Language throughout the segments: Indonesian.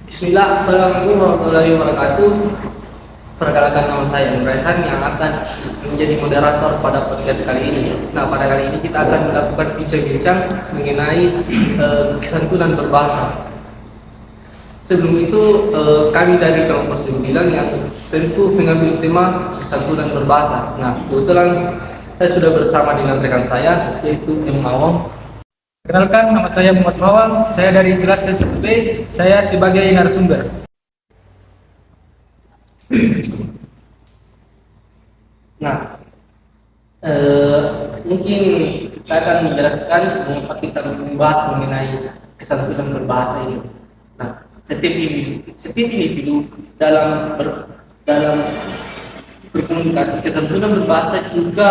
Bismillah, Assalamualaikum warahmatullahi wabarakatuh. Perkenalkan, nama saya Imran yang akan menjadi moderator pada podcast kali ini. Nah, pada kali ini kita akan melakukan bincang-bincang mengenai kesantunan berbahasa. Sebelum itu, kami dari kelompok 9 yang tentu mengambil tema kesantunan berbahasa. Nah, kebetulan saya sudah bersama dengan rekan saya, yaitu M. Mawang. Kenalkan, nama saya Muhammad Mawang, saya dari kelas S1B, saya sebagai narasumber. Nah, mungkin saya akan menjelaskan mengapa kita membahas mengenai kesantunan berbahasa ini. Nah, setiap individu dalam berkomunikasi, kesantunan berbahasa juga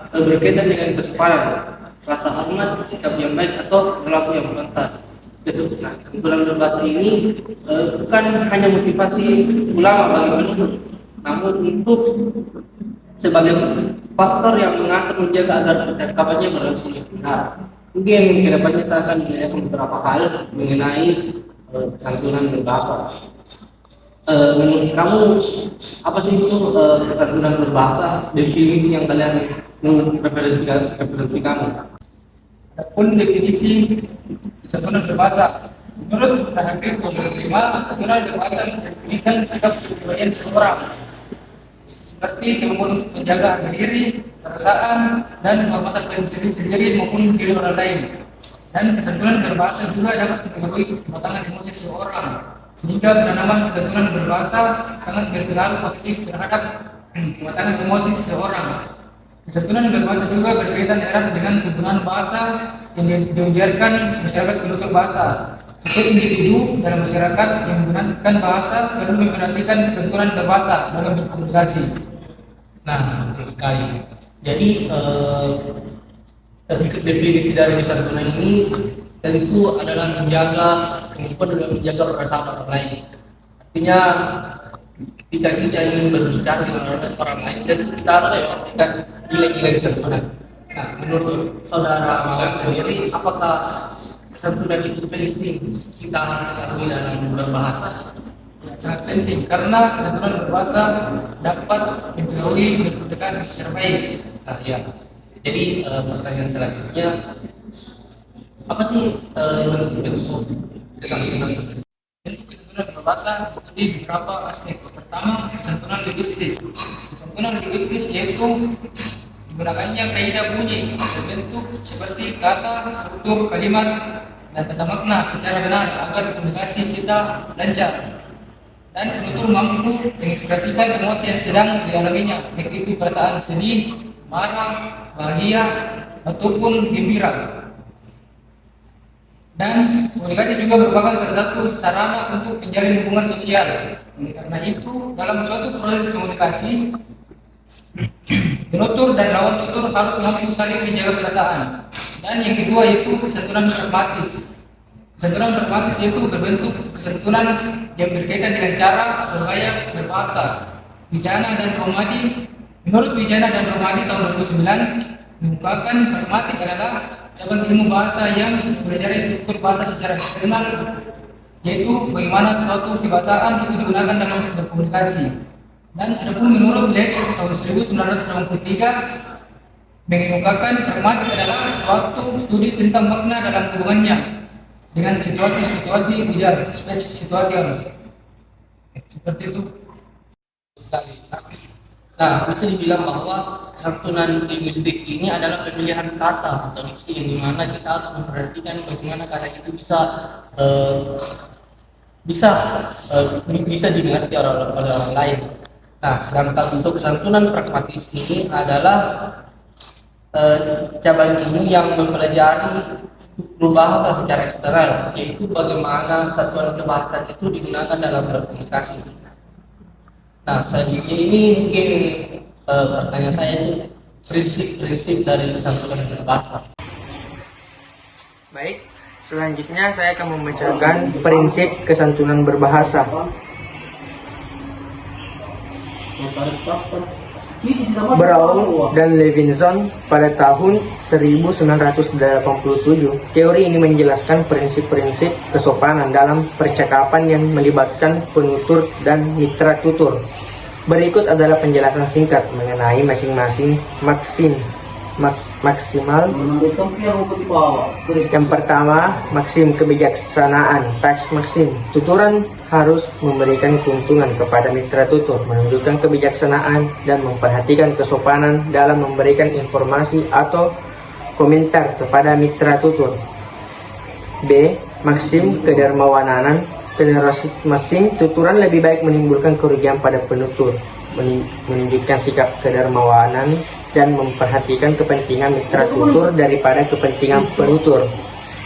berkaitan dengan kesopanan, rasa hormat, sikap yang baik atau perilaku yang pantas. Nah, kesantunan berbahasa ini bukan hanya motivasi ulama bagi penuntut, namun untuk sebagai faktor yang mengatur menjaga agar percakapannya berlangsung dengan benar. Mungkin kedepannya saya akan menanyakan beberapa hal mengenai kesantunan berbahasa. Menurut kamu apa sih itu kesantunan berbahasa? Definisi yang kalian menurut referensi kamu? Adapun definisi kesantunan berbahasa, menurut Hakim nomor 5, kesantunan berbahasa mencerminkan sikap kepribadian seseorang, seperti kemampuan menjaga harga diri, perasaan, dan penghormatan diri sendiri maupun diri orang lain. Dan kesantunan berbahasa juga dapat mempengaruhi kematangan emosi seseorang, sehingga penanaman kesantunan berbahasa sangat berpengaruh positif terhadap kematangan emosi seseorang. Kesantunan berbahasa juga berkaitan erat dengan penggunaan bahasa yang diujarkan masyarakat penutur bahasa. Setiap individu dalam masyarakat yang menggunakan bahasa perlu memperhatikan kesantunan berbahasa dalam berkomunikasi. Nah, betul sekali. Jadi definisi dari kesantunan ini tentu adalah menjaga kemampuan dalam menjaga perasaan orang lain. Artinya ketika kita ingin berbicara dengan orang lain, dan kita harus memperhatikan nilai-nilai kesantunan. Nah, menurut saudara Mawar sendiri, apakah kesantunan itu penting kita ketahui dalam berbahasa? Sangat penting karena kesantunan berbahasa dapat mempengaruhi berkomunikasi secara baik. Nah, ya. Jadi pertanyaan selanjutnya, apa sih bentuk kesantunan? Kesantunan berbahasa di beberapa aspek. Pertama, kesantunan linguistis. Kesantunan linguistis yaitu digunakannya kaidah bunyi berbentuk seperti kata, struktur kalimat, dan tanda makna secara benar agar komunikasi kita lancar. Dan penutur mampu mengekspresikan emosi yang sedang dialaminya, baik itu perasaan sedih, marah, bahagia, ataupun gembira. Dan komunikasi juga merupakan salah satu sarana untuk menjalin hubungan sosial. Karena itu, dalam suatu proses komunikasi, penutur dan lawan tutur harus mampu saling menjaga perasaan. Dan yang kedua yaitu kesantunan pragmatis. Kesantunan pragmatis yaitu berbentuk kesantunan yang berkaitan dengan cara atau gaya berbahasa. Wijana dan Romadi, menurut Wijana dan Romadi tahun 2009, mengungkapkan pragmatik adalah cabang ilmu bahasa yang mempelajari struktur bahasa secara eksternal, yaitu bagaimana suatu kebahasaan itu digunakan dalam berkomunikasi. Dan adapun menurut Leach tahun 1983 mengemukakan pragmatik adalah suatu studi tentang makna dalam hubungannya dengan situasi-situasi ujar, speech situations. Seperti itu. Nah, bisa dibilang bahwa kesantunan linguistik ini adalah pemilihan kata atau diksi yang dimana kita harus memperhatikan bagaimana kata itu bisa dimengerti oleh orang lain. Nah, sedangkan untuk kesantunan pragmatis ini adalah cabang ilmu yang mempelajari struktur bahasa secara eksternal, yaitu bagaimana satuan kebahasaan itu digunakan dalam berkomunikasi. Nah, selanjutnya ini mungkin pertanyaan saya itu prinsip-prinsip dari kesantunan berbahasa. Baik, selanjutnya saya akan membacakan prinsip kesantunan berbahasa. Brown dan Levinson pada tahun 1987. Teori ini menjelaskan prinsip-prinsip kesopanan dalam percakapan yang melibatkan penutur dan mitra tutur. Berikut adalah penjelasan singkat mengenai masing-masing maksimal. Yang pertama, maksim kebijaksanaan, tax maksim. Tuturan harus memberikan keuntungan kepada mitra tutur, menunjukkan kebijaksanaan dan memperhatikan kesopanan dalam memberikan informasi atau komentar kepada mitra tutur. B. Maksim kedermawanan. Masing tuturan lebih baik menimbulkan kerugian pada penutur, menunjukkan sikap kedermawanan dan memperhatikan kepentingan mitra tutur daripada kepentingan penutur.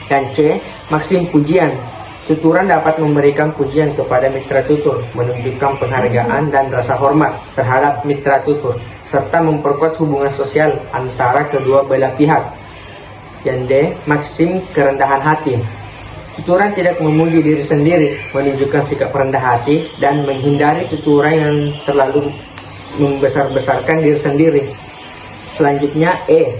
Dan C. Maksim pujian. Tuturan dapat memberikan pujian kepada mitra tutur, menunjukkan penghargaan dan rasa hormat terhadap mitra tutur, serta memperkuat hubungan sosial antara kedua belah pihak. Dan D. Maksim kerendahan hati. Tuturan tidak memuji diri sendiri, menunjukkan sikap rendah hati dan menghindari tuturan yang terlalu membesar-besarkan diri sendiri. Selanjutnya E.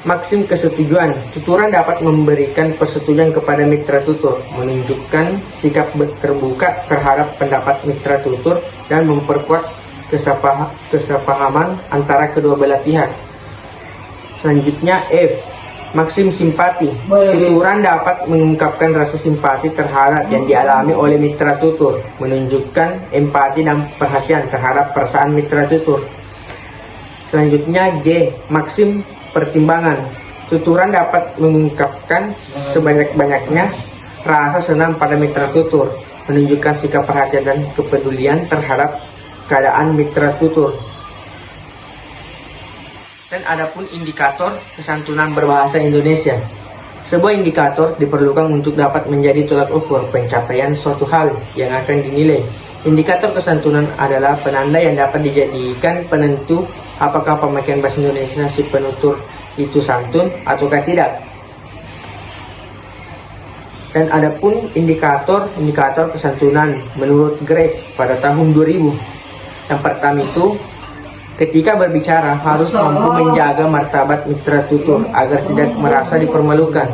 Maksim kesetujuan. Tuturan dapat memberikan persetujuan kepada mitra tutur, menunjukkan sikap terbuka terhadap pendapat mitra tutur dan memperkuat kesepahaman antara kedua belah pihak. Selanjutnya F. Maksim simpati. Tuturan dapat mengungkapkan rasa simpati terhadap yang dialami oleh mitra tutur, menunjukkan empati dan perhatian terhadap perasaan mitra tutur. Selanjutnya J. Maksim pertimbangan. Tuturan dapat mengungkapkan sebanyak-banyaknya rasa senang pada mitra tutur, menunjukkan sikap perhatian dan kepedulian terhadap keadaan mitra tutur. Dan adapun indikator kesantunan berbahasa Indonesia. Sebuah indikator diperlukan untuk dapat menjadi tolak ukur pencapaian suatu hal yang akan dinilai. Indikator kesantunan adalah penanda yang dapat dijadikan penentu apakah pemakaian bahasa Indonesia si penutur itu santun ataukah tidak. Dan adapun indikator kesantunan menurut Grace pada tahun 2000. Yang pertama itu, ketika berbicara harus mampu menjaga martabat mitra tutur agar tidak merasa dipermalukan.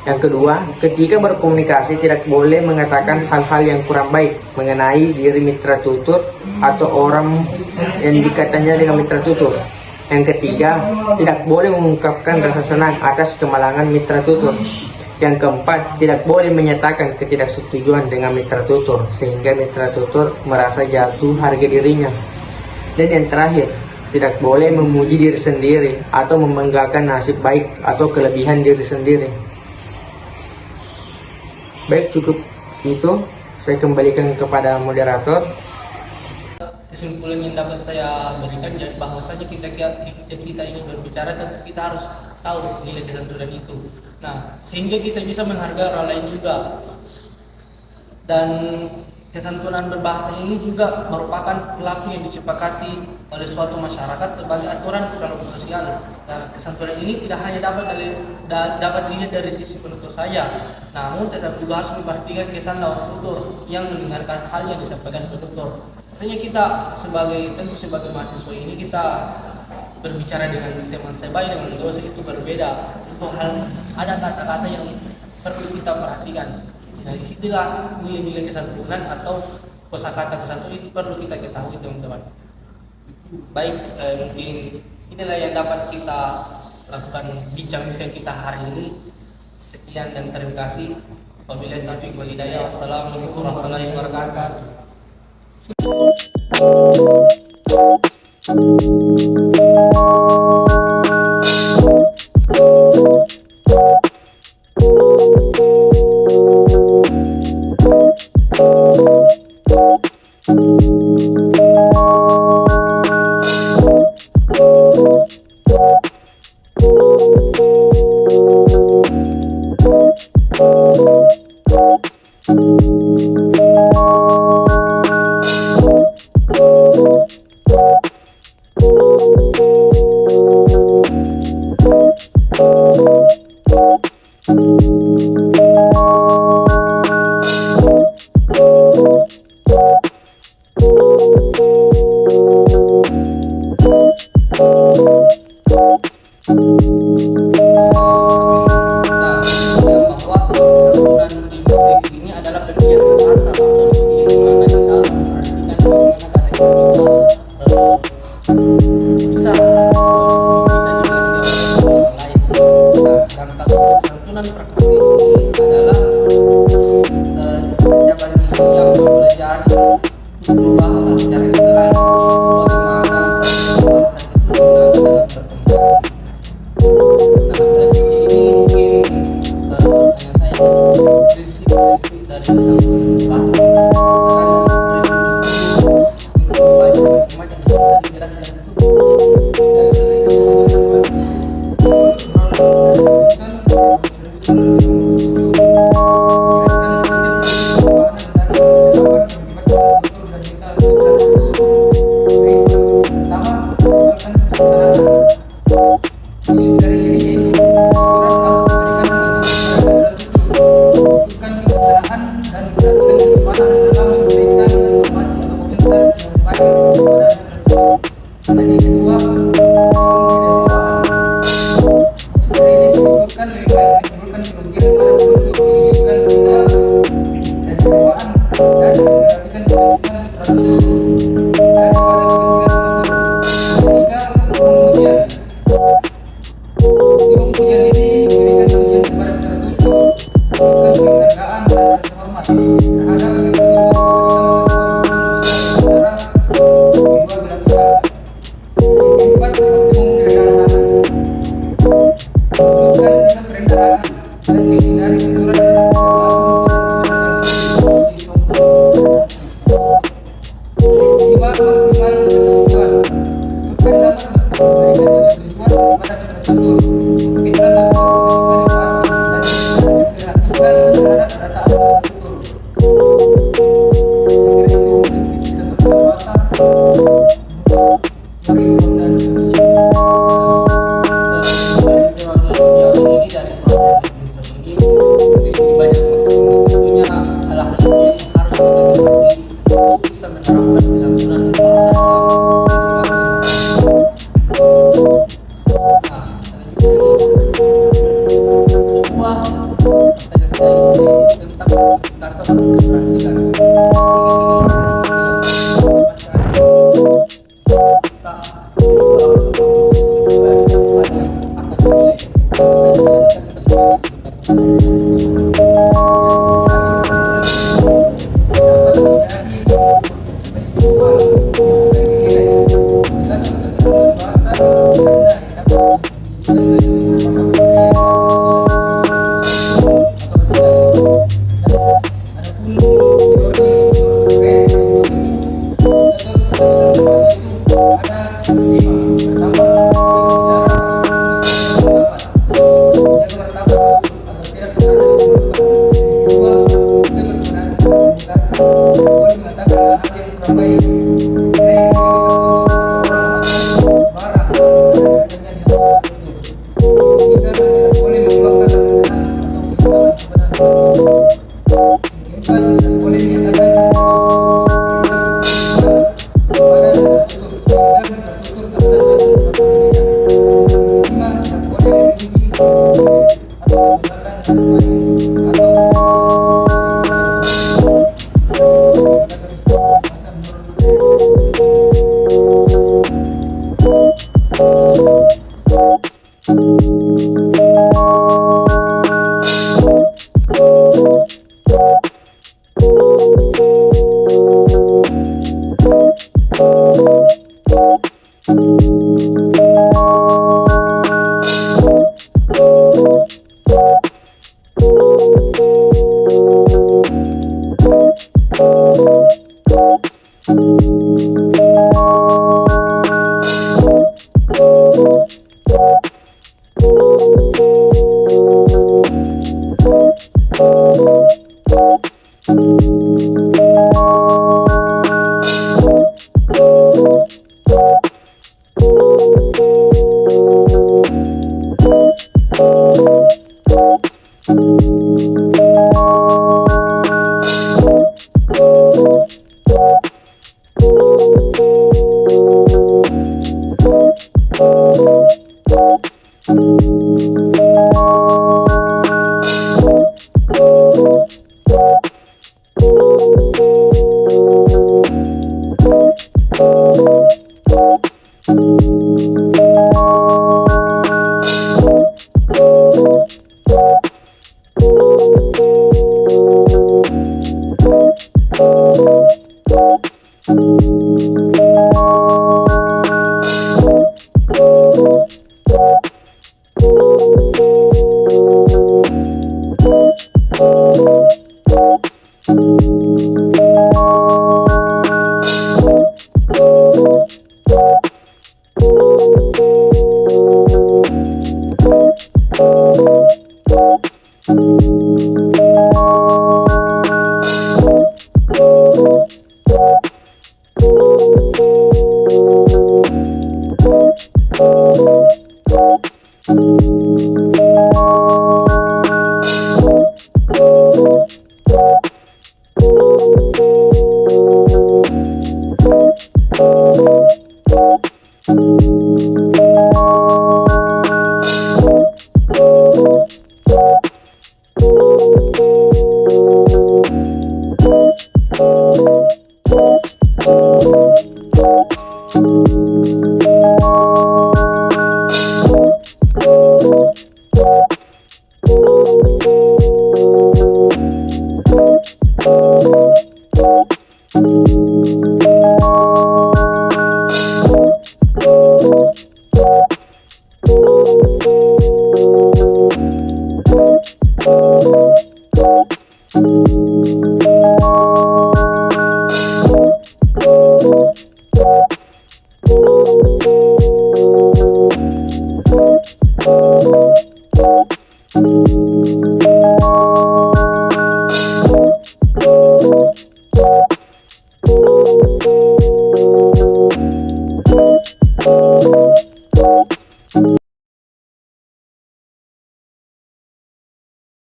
Yang kedua, ketika berkomunikasi tidak boleh mengatakan hal-hal yang kurang baik mengenai diri mitra tutur atau orang yang dikatanya dengan mitra tutur. Yang ketiga, tidak boleh mengungkapkan rasa senang atas kemalangan mitra tutur. Yang keempat, tidak boleh menyatakan ketidaksetujuan dengan mitra tutur sehingga mitra tutur merasa jatuh harga dirinya. Dan yang terakhir, tidak boleh memuji diri sendiri atau membanggakan nasib baik atau kelebihan diri sendiri. Baik, cukup itu. Saya kembalikan kepada moderator. Kesimpulan yang dapat saya berikan bahwasanya kita ingin berbicara, tentu kita harus tahu nilai kesantunan itu. Nah, sehingga kita bisa menghargai orang lain juga. Dan kesantunan berbahasa ini juga merupakan perilaku yang disepakati oleh suatu masyarakat sebagai aturan perilaku sosial. Dan kesantunan ini tidak hanya dapat dilihat dari sisi penutur saja, namun tetap juga harus memperhatikan kesan lawan tutur yang mendengarkan hal yang disampaikan penutur. Artinya kita sebagai mahasiswa ini kita berbicara dengan teman sebaya dengan dosen itu berbeda. Itu hal ada kata-kata yang perlu kita perhatikan. Nah, disitulah nilai-nilai kesantunan atau kosakata kesantunan itu perlu kita ketahui, teman-teman. Baik, mungkin inilah yang dapat kita lakukan bincang-bincang kita hari ini. Sekian dan terima kasih. Wabillahi taufiq wal hidayah. Wassalamualaikum warahmatullahi wabarakatuh. Santunan pragmatis ini adalah jawaban yang mempelajari bahasa secara eksternal, bagaimana bahasa itu digunakan dalam berkomunikasi. Nah, selanjutnya ini mungkin pertanyaan saya, prinsip-prinsip dari santunan berbahasa. Macam-macam bisa dijelaskan itu.